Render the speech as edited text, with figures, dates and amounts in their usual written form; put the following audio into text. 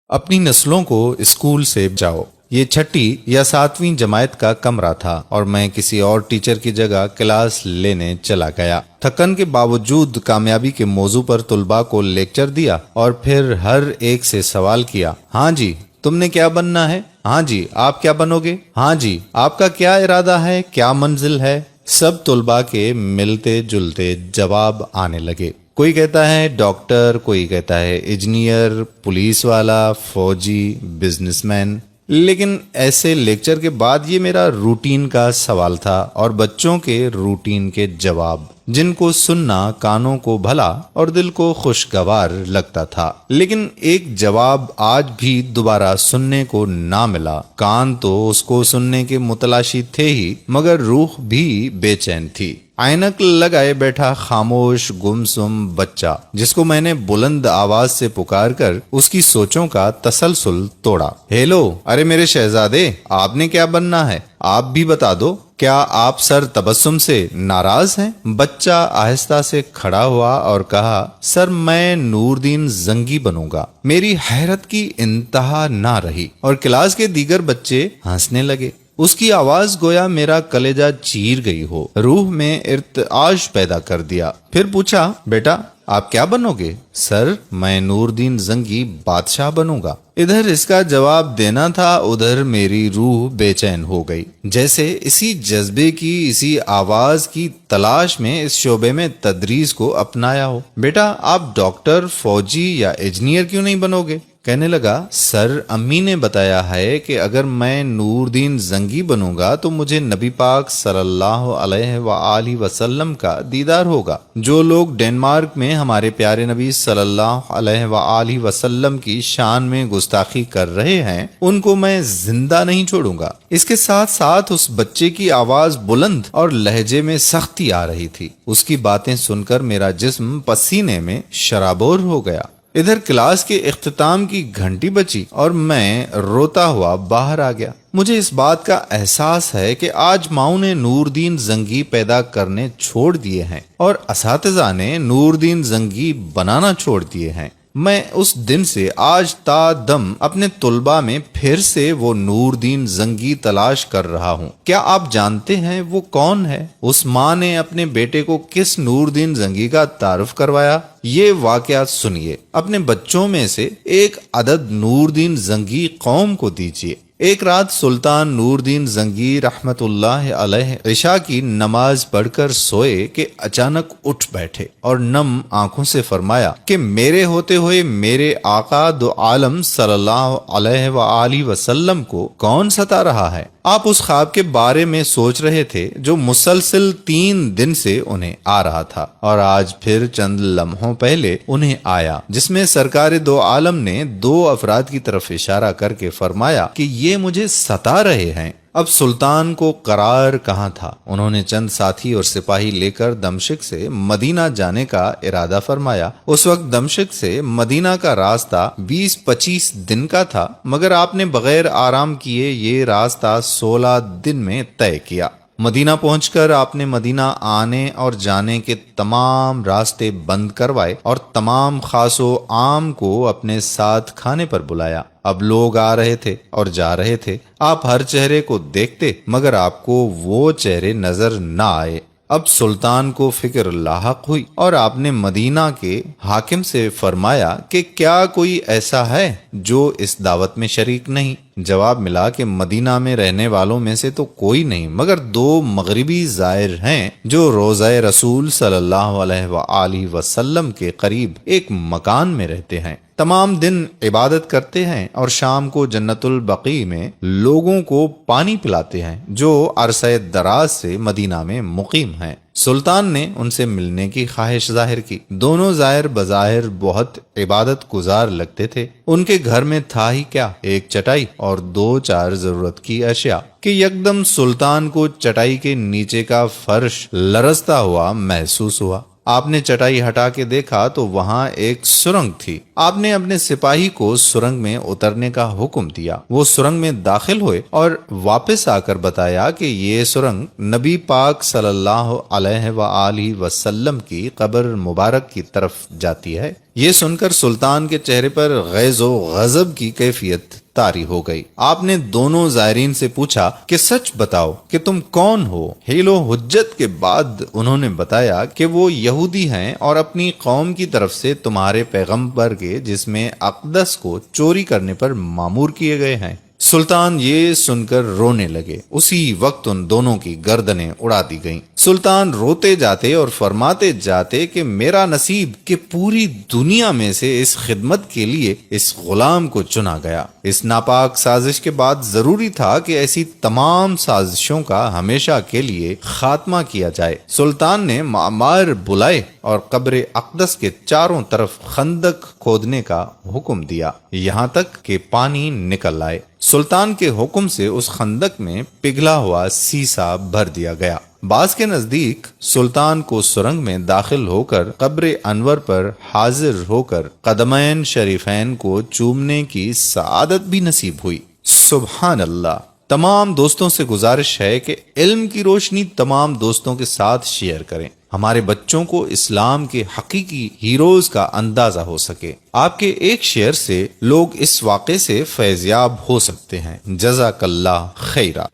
اپنی نسلوں کو اسکول سے بچاؤ۔ یہ چھٹی یا ساتویں جماعت کا کمرہ تھا اور میں کسی اور ٹیچر کی جگہ کلاس لینے چلا گیا۔ تھکن کے باوجود کامیابی کے موضوع پر طلباء کو لیکچر دیا اور پھر ہر ایک سے سوال کیا، ہاں جی تم نے کیا بننا ہے؟ ہاں جی آپ کیا بنو گے؟ ہاں جی آپ کا کیا ارادہ ہے؟ کیا منزل ہے؟ سب طلباء کے ملتے جلتے جواب آنے لگے۔ کوئی کہتا ہے ڈاکٹر، کوئی کہتا ہے انجینئر، پولیس والا، فوجی، بزنس مین۔ لیکن ایسے لیکچر کے بعد یہ میرا روٹین کا سوال تھا اور بچوں کے روٹین کے جواب، جن کو سننا کانوں کو بھلا اور دل کو خوشگوار لگتا تھا، لیکن ایک جواب آج بھی دوبارہ سننے کو نہ ملا۔ کان تو اس کو سننے کے متلاشی تھے ہی، مگر روح بھی بے چین تھی۔ اینک لگائے بیٹھا خاموش گمسم بچہ، جس کو میں نے بلند آواز سے پکار کر اس کی سوچوں کا تسلسل توڑا۔ ہیلو، ارے میرے شہزادے، آپ نے کیا بننا ہے؟ آپ بھی بتا دو۔ کیا آپ سر تبسم سے ناراض ہیں؟ بچہ آہستہ سے کھڑا ہوا اور کہا، سر میں نور دین زنگی بنوں گا۔ میری حیرت کی انتہا نہ رہی اور کلاس کے دیگر بچے ہنسنے لگے۔ اس کی آواز گویا میرا کلیجہ چیر گئی ہو، روح میں ارتعاش پیدا کر دیا۔ پھر پوچھا، بیٹا آپ کیا بنو گے؟ سر میں نور دین زنگی بادشاہ بنوں گا۔ ادھر اس کا جواب دینا تھا، ادھر میری روح بے چین ہو گئی، جیسے اسی جذبے کی، اسی آواز کی تلاش میں اس شعبے میں تدریس کو اپنایا ہو۔ بیٹا آپ ڈاکٹر، فوجی یا انجینئر کیوں نہیں بنو گے؟ کہنے لگا، سر امی نے بتایا ہے کہ اگر میں نور دین زنگی بنوں گا تو مجھے نبی پاک صلی اللہ علیہ وآلہ وسلم کا دیدار ہوگا۔ جو لوگ ڈنمارک میں ہمارے پیارے نبی صلی اللہ علیہ وآلہ وسلم کی شان میں گستاخی کر رہے ہیں، ان کو میں زندہ نہیں چھوڑوں گا۔ اس کے ساتھ ساتھ اس بچے کی آواز بلند اور لہجے میں سختی آ رہی تھی۔ اس کی باتیں سن کر میرا جسم پسینے میں شرابور ہو گیا۔ ادھر کلاس کے اختتام کی گھنٹی بجی اور میں روتا ہوا باہر آ گیا۔ مجھے اس بات کا احساس ہے کہ آج ماؤں نے نور دین زنگی پیدا کرنے چھوڑ دیے ہیں اور اساتذہ نے نور دین زنگی بنانا چھوڑ دیے ہیں۔ میں اس دن سے آج تا دم اپنے طلباء میں پھر سے وہ نور دین زنگی تلاش کر رہا ہوں۔ کیا آپ جانتے ہیں وہ کون ہے؟ اس ماں نے اپنے بیٹے کو کس نور دین زنگی کا تعارف کروایا؟ یہ واقعات سنیے۔ اپنے بچوں میں سے ایک عدد نور دین زنگی قوم کو دیجیے۔ ایک رات سلطان نور دین زنگی رحمت اللہ علیہ عشاء کی نماز پڑھ کر سوئے کہ اچانک اٹھ بیٹھے اور نم آنکھوں سے فرمایا کہ میرے ہوتے ہوئے میرے آقا دو عالم صلی اللہ علیہ وآلہ وسلم کو کون ستا رہا ہے؟ آپ اس خواب کے بارے میں سوچ رہے تھے جو مسلسل 3 دن سے انہیں آ رہا تھا، اور آج پھر چند لمحوں پہلے انہیں آیا، جس میں سرکار دو عالم نے 2 افراد کی طرف اشارہ کر کے فرمایا کہ یہ مجھے ستا رہے ہیں۔ اب سلطان کو قرار کہاں تھا؟ انہوں نے چند ساتھی اور سپاہی لے کر دمشق سے مدینہ جانے کا ارادہ فرمایا۔ اس وقت دمشق سے مدینہ کا راستہ 20-25 دن کا تھا، مگر آپ نے بغیر آرام کیے یہ راستہ 16 دن میں طے کیا۔ مدینہ پہنچ کر آپ نے مدینہ آنے اور جانے کے تمام راستے بند کروائے اور تمام خاص و عام کو اپنے ساتھ کھانے پر بلایا۔ اب لوگ آ رہے تھے اور جا رہے تھے، آپ ہر چہرے کو دیکھتے مگر آپ کو وہ چہرے نظر نہ آئے۔ اب سلطان کو فکر لاحق ہوئی اور آپ نے مدینہ کے حاکم سے فرمایا کہ کیا کوئی ایسا ہے جو اس دعوت میں شریک نہیں؟ جواب ملا کہ مدینہ میں رہنے والوں میں سے تو کوئی نہیں، مگر 2 مغربی زائر ہیں جو روضہ رسول صلی اللہ علیہ وآلہ وسلم کے قریب ایک مکان میں رہتے ہیں، تمام دن عبادت کرتے ہیں اور شام کو جنت البقیع میں لوگوں کو پانی پلاتے ہیں، جو عرصہ دراز سے مدینہ میں مقیم ہیں۔ سلطان نے ان سے ملنے کی خواہش ظاہر کی۔ دونوں زائر بظاہر بہت عبادت گزار لگتے تھے۔ ان کے گھر میں تھا ہی کیا، ایک چٹائی اور 2-4 ضرورت کی اشیاء، کہ یکدم سلطان کو چٹائی کے نیچے کا فرش لرزتا ہوا محسوس ہوا۔ آپ نے چٹائی ہٹا کے دیکھا تو وہاں ایک سرنگ تھی۔ آپ نے اپنے سپاہی کو سرنگ میں اترنے کا حکم دیا۔ وہ سرنگ میں داخل ہوئے اور واپس آ کر بتایا کہ یہ سرنگ نبی پاک صلی اللہ علیہ وآلہ وسلم کی قبر مبارک کی طرف جاتی ہے۔ یہ سن کر سلطان کے چہرے پر غیظ و غضب کی کیفیت طاری ہو گئی۔ آپ نے دونوں زائرین سے پوچھا کہ سچ بتاؤ کہ تم کون ہو؟ حیل و حجت کے بعد انہوں نے بتایا کہ وہ یہودی ہیں اور اپنی قوم کی طرف سے تمہارے پیغمبر کے جسم اقدس کو چوری کرنے پر مامور کیے گئے ہیں۔ سلطان یہ سن کر رونے لگے۔ اسی وقت ان دونوں کی گردنیں اڑا دی گئیں۔ سلطان روتے جاتے اور فرماتے جاتے کہ میرا نصیب کہ پوری دنیا میں سے اس خدمت کے لیے اس غلام کو چنا گیا۔ اس ناپاک سازش کے بعد ضروری تھا کہ ایسی تمام سازشوں کا ہمیشہ کے لیے خاتمہ کیا جائے۔ سلطان نے معمار بلائے اور قبر اقدس کے چاروں طرف خندق کھودنے کا حکم دیا یہاں تک کہ پانی نکل آئے۔ سلطان کے حکم سے اس خندق میں پگھلا ہوا سیسا بھر دیا گیا۔ بعض کے نزدیک سلطان کو سرنگ میں داخل ہو کر قبر انور پر حاضر ہو کر قدمین شریفین کو چومنے کی سعادت بھی نصیب ہوئی۔ سبحان اللہ۔ تمام دوستوں سے گزارش ہے کہ علم کی روشنی تمام دوستوں کے ساتھ شیئر کریں، ہمارے بچوں کو اسلام کے حقیقی ہیروز کا اندازہ ہو سکے۔ آپ کے ایک شیئر سے لوگ اس واقعے سے فیضیاب ہو سکتے ہیں۔ جزاک اللہ خیرہ۔